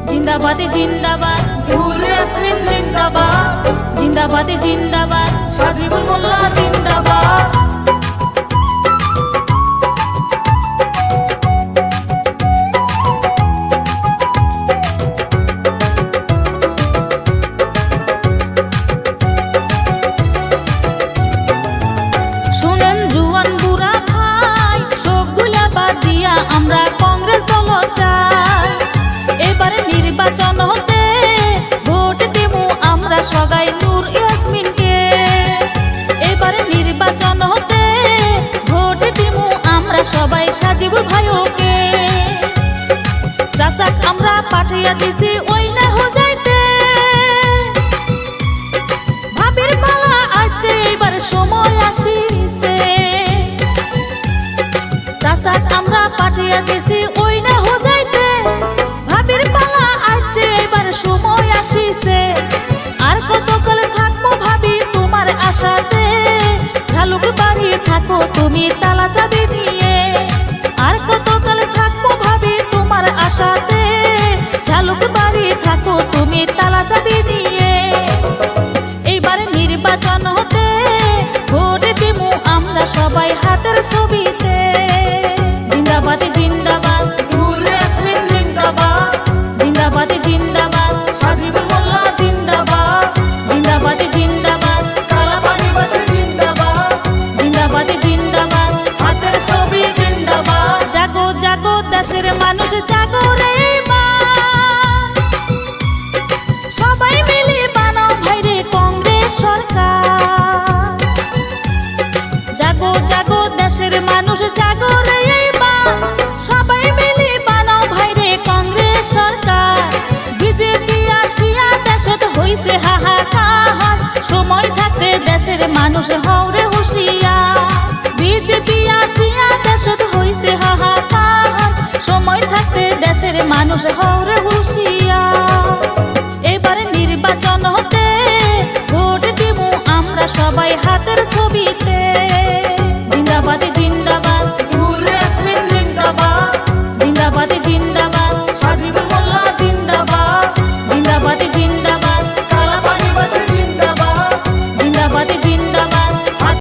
जिंदाबाद जिंदाबाद नूर यासमीन जिंदाबाद जिंदाबाद जिंदाबाद साजिबुल मोल्ला जिंदाबाद শুনেন জুয়ান বুড়া ভাই সবগুলা বাদ দিয়া আমরা কংগ্রেস দল চাই এবারে নির্বাচন হতে ভোট দেবো আমরা সবাই নূর ইয়াসমিনকে এবারে নির্বাচন হতে ভোট দেবো আমরা সবাই সাজিবুল ভাইকে চাচাক আমরা পাঠিয়ে দিছি ওই না হো যাইতে ভাবির পালা আছে এবার সময় আসিছে চাচাক আমরা পাঠিয়ে দিছি ওই না হো যাইতে ভাবির পালা আছে এবার সময় আসিছে আর কতকাল থাকবো ভাবি তোমার আশাতে ঝালুক বাড়ি থাকো তুমি তালা চাবি নিয়ে আর কতকাল থাকবো ভাবি তোমার আশাতে ঝালুক বাড়ি থাকো তুমি তালা চাবি নিয়ে এইবার নির্বাচন হতে ভোট দিমু আমরা সবাই হাতের ছবিতে জিন্দাবাদ জিন্দাবাদ নূর ইয়াসমিন জিন্দাবাদ জিন্দাবাদ জিন্দাবাদ সাজিবুল মোল্লা জিন্দাবাদ জিন্দাবাদ জিন্দাবাদ কালাপানিবাসী জিন্দাবাদ জিন্দাবাদ জিন্দাবাদ হাতের ছবি জিন্দাবাদ জাগো জাগো দেশের মানুষ জাগো রে মা সবাই মিলে বানাও ভাইরে কংগ্রেস সরকার জাগো জাগো দেশের মানুষ জাগো রে মা সবাই মিলে বানাও ভাইরে কংগ্রেস সরকার বিজেপি আসিয়া দেশত হইছে হাহাকার সময় থাকতে দেশের মানুষ হওরে হুঁশিয়ার বিজেপি আসিয়া দেশত হইছে হাহাকার সময় থাকতে দেশের মানুষ হওরে হুঁশিয়ার